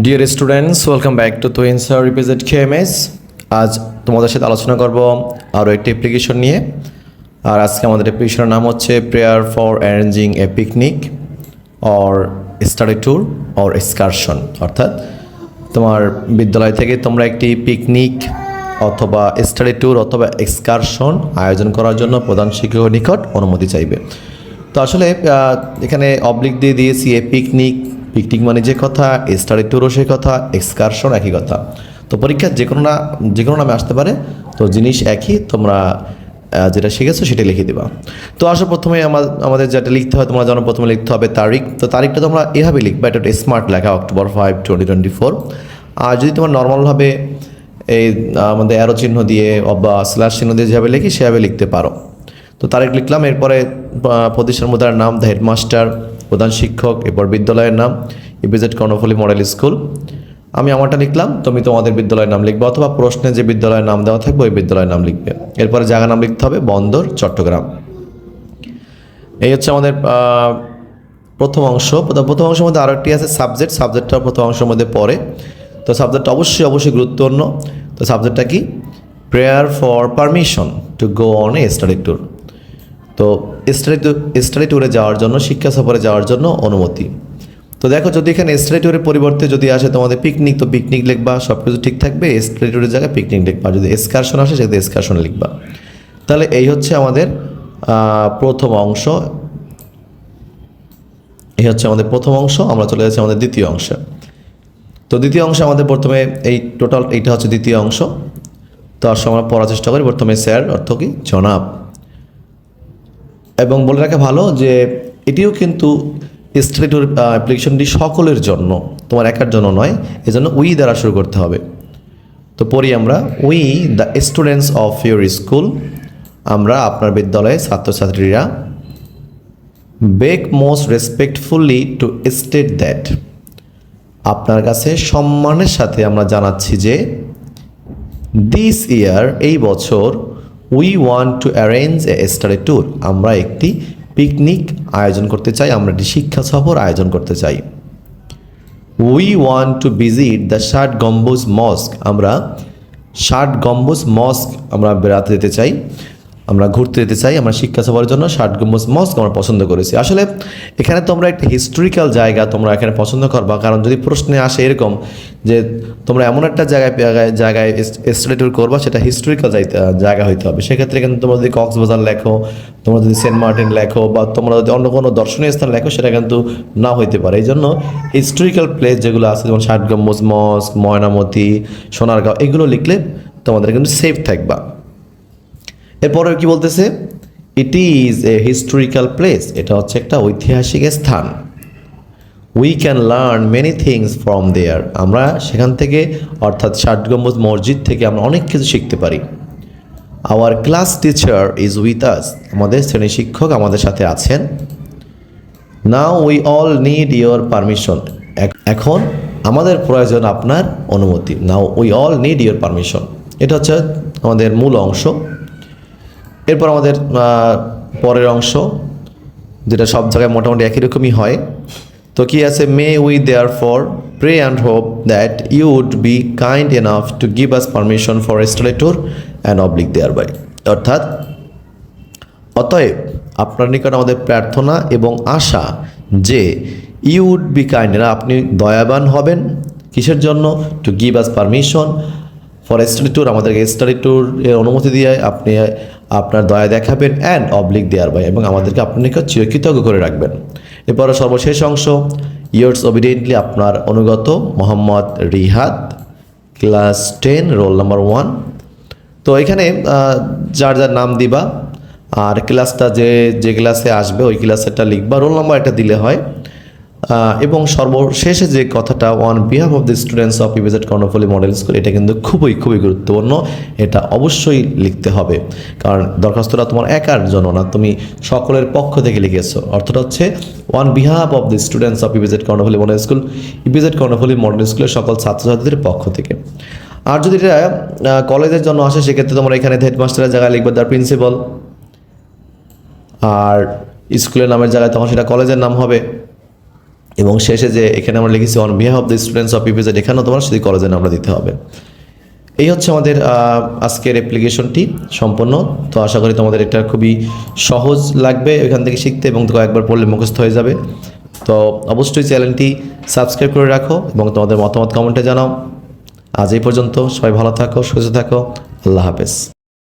Deer students, welcome back to টুইনসার represent KMS. আজ তোমাদের সাথে আলোচনা করব আরও একটি অ্যাপ্লিকেশন নিয়ে। আর আজকে আমাদের অ্যাপ্লিকেশনের নাম হচ্ছে prayer for arranging A picnic or study tour or excursion. অর্থাৎ তোমার বিদ্যালয় থেকে তোমরা একটি পিকনিক অথবা স্টাডি ট্যুর অথবা এক্সকারশন আয়োজন করার জন্য প্রধান শিক্ষকের নিকট অনুমতি চাইবে। তো আসলে এখানে অবলিক দিয়ে দিয়েছি এ পিকনিক মানে যে কথা, স্টাডি ট্যুরও সেই কথা, এক্সকারশন একই কথা। তো পরীক্ষার যে কোনো নামে আসতে পারে, তো জিনিস একই, তোমরা যেটা শিখেছো সেটা লিখে দেবা। তো আসো প্রথমে আমাদের যেটা লিখতে হয়, তোমরা জানো প্রথমে লিখতে হবে তারিখ। তো তারিখটা তোমরা এভাবে লিখবা, এটা স্মার্ট লেখা, October 5, 2024। আর যদি তোমার নর্মালভাবে এই আমাদের অ্যারো চিহ্ন দিয়ে বা স্ল্যাশ চিহ্ন দিয়ে যেভাবে লিখি সেভাবে লিখতে পারো। তো তারিখ লিখলাম, এরপরে প্রতিষ্ঠান মুদ্রার নাম, দ্য হেডমাস্টার, প্রধান শিক্ষক, এরপর বিদ্যালয়ের নাম ইপিজেড কর্ণফুলী মডেল স্কুল। আমি আমারটা লিখলাম, তুমি তোমাদের বিদ্যালয়ের নাম লিখবে, অথবা প্রশ্নে যে বিদ্যালয়ের নাম দেওয়া থাকবে ওই বিদ্যালয়ের নাম লিখবে। এরপরে জায়গা নাম লিখতে হবে, বন্দর, চট্টগ্রাম। এই হচ্ছে আমাদের প্রথম অংশ। প্রথম অংশের মধ্যে আরও একটি আছে সাবজেক্টটা প্রথম অংশের মধ্যে পড়ে। তো সাবজেক্টটা অবশ্যই গুরুত্বপূর্ণ। তো সাবজেক্টটা কি? Prayer for permission to go on a study tour. তো স্টাডি ট্যুরে যাওয়ার জন্য, শিক্ষা সফরে যাওয়ার জন্য অনুমতি। তো দেখো, যদি এখানে স্টাডি ট্যুরের পরিবর্তে যদি আসে তোমাদের পিকনিক, তো পিকনিক লিখবা, সব কিছু ঠিক থাকবে। স্টাডি ট্যুরের জায়গায় পিকনিক লিখবা। যদি এক্সকারশন আসে সেক্ষেত্রে এক্সকারশন লিখবা। তাহলে এই হচ্ছে আমাদের প্রথম অংশ। এই হচ্ছে আমাদের প্রথম অংশ। আমরা চলে যাচ্ছি আমাদের দ্বিতীয় অংশে। তো দ্বিতীয় অংশে আমাদের প্রথমে এইটা হচ্ছে দ্বিতীয় অংশ। তো আসলে আমরা পড়ার চেষ্টা করি। প্রথমে স্যার অর্থ কি? জনাব। এবং বলে রাখা ভালো যে এটিও কিন্তু স্টাডি ট্যুর অ্যাপ্লিকেশনটি সকলের জন্য, তোমার একার জন্য নয়। এজন্য উই দ্বারা শুরু করতে হবে। তো পড়ি আমরা, we the students of your school, আমরা আপনার বিদ্যালয়ে ছাত্রছাত্রীরা, বেগ most respectfully two state that, আপনার কাছে সম্মানের সাথে আমরা জানাচ্ছি যে, দিস ইয়ার, এই বছর, we want to arrange a study tour, আমরা একটি পিকনিক আয়োজন করতে চাই, আমরা একটি শিক্ষা সফর আয়োজন করতে চাই। We want to visit the ষাট গম্বুজ মস্ক, আমরা ষাট গম্বুজ মস্ক আমরা বেড়াতে যেতে চাই, আমরা ঘুরতে যেতে চাই। আমরা শিক্ষা সফরের জন্য ষাট গম্বুজ মস্ক আমরা পছন্দ করেছি। আসলে এখানে তোমরা একটা হিস্টোরিক্যাল জায়গা তোমরা এখানে পছন্দ করবা, কারণ যদি প্রশ্নে আসে এরকম যে তোমরা এমন একটা জায়গায় স্টাডি ট্যুর করবা, সেটা হিস্টোরিক্যাল জায়গা হইতে হবে। সেক্ষেত্রে কিন্তু তোমরা যদি কক্সবাজার লেখো, তোমরা যদি সেন্ট মার্টিন লেখো, বা তোমরা যদি অন্য কোনো দর্শনীয় স্থান লেখো, সেটা কিন্তু না হইতে পারে। এই জন্য হিস্টোরিক্যাল প্লেস যেগুলো আছে, যেমন ষাট গম্বুজ মস্ক, ময়নামতি, সোনারগাঁও, এগুলো লিখলে তোমাদের কিন্তু সেফ থাকবা। এরপরে কি বলতেছে? It is a historical place, এটা হচ্ছে একটা ঐতিহাসিক স্থান। We can learn many things from there, আমরা সেখান থেকে, অর্থাৎ ষাট গম্বুজ মসজিদ থেকে আমরা অনেক কিছু শিখতে পারি। Our class teacher is with us, আমাদের শ্রেণী শিক্ষক আমাদের সাথে আছেন। Now we all need your permission, এখন আমাদের প্রয়োজন আপনার অনুমতি। Now we all need your permission, এটা হচ্ছে আমাদের মূল অংশ। এরপর আমাদের পরের অংশ, যেটা সব জায়গায় মোটামুটি একই রকমই হয়। তো কি আছে? May we therefore pray and hope that you would be kind enough to give us permission for study tour and oblige thereby, অর্থাৎ অতএব আপনার নিকট আমাদের প্রার্থনা এবং আশা যে ইউ উড বি কাইন্ড, আপনি দয়াবান হবেন। কিসের জন্য? Two give us permission for study tour, আমাদেরকে স্টাডি ট্যুর এর অনুমতি দিয়ে আপনি আপনার দয়া দেখাবেন, অ্যান্ড অবলিক দেয়ার বাই, এবং আমাদেরকে আপনার নিকট চিরকৃতজ্ঞ করে রাখবেন। এরপরে সর্বশেষ অংশ, ইয়ার্স অবিডিয়েন্টলি, আপনার অনুগত Mohammad Rihad, class 10, roll number 1। তো এখানে যার যার নাম দিবা, আর ক্লাসটা যে ক্লাসে আসবে ওই ক্লাসেরটা লিখবা, রোল নাম্বার এটা দিলে হয়। এবং সর্বশেষে যে কথাটা, on behalf of the students of EPZ Karnaphuli model school, এটা কিন্তু খুবই গুরুত্বপূর্ণ। এটা অবশ্যই লিখতে হবে, কারণ দরখাস্তটা তোমার একার জন্য না, তুমি সকলের পক্ষ থেকে লিখেছো। অর্থটা হচ্ছে on behalf of the students of EPZ Karnaphuli model school, EPZ Karnaphuli model স্কুলের সকল ছাত্রছাত্রীদের পক্ষ থেকে। আর যদি এটা কলেজের জন্য আসে, সেক্ষেত্রে তোমরা এখানে হেডমাস্টারের জায়গায় লিখবে দ্য প্রিন্সিপাল, আর স্কুলের নামের জায়গায় তখন সেটা কলেজের নাম হবে। এবং শেষে যে এখানে আমরা লিখেছি on behalf of the students of EPZ, এখানেও তোমার শুধু কলেজের নামটা দিতে হবে। এই হচ্ছে আমাদের আজকের অ্যাপ্লিকেশনটি সম্পূর্ণ। তো আশা করি তোমাদের এটা খুবই সহজ লাগবে এখান থেকে শিখতে, এবং তো একবার পড়লে মুখস্থ হয়ে যাবে। তো অবশ্যই চ্যানেলটি সাবস্ক্রাইব করে রাখো এবং তোমাদের মতামত কমেন্টে জানাও। আজ এই পর্যন্ত, সবাই ভালো থাকো, সুস্থ থাকো, আল্লাহ হাফেজ।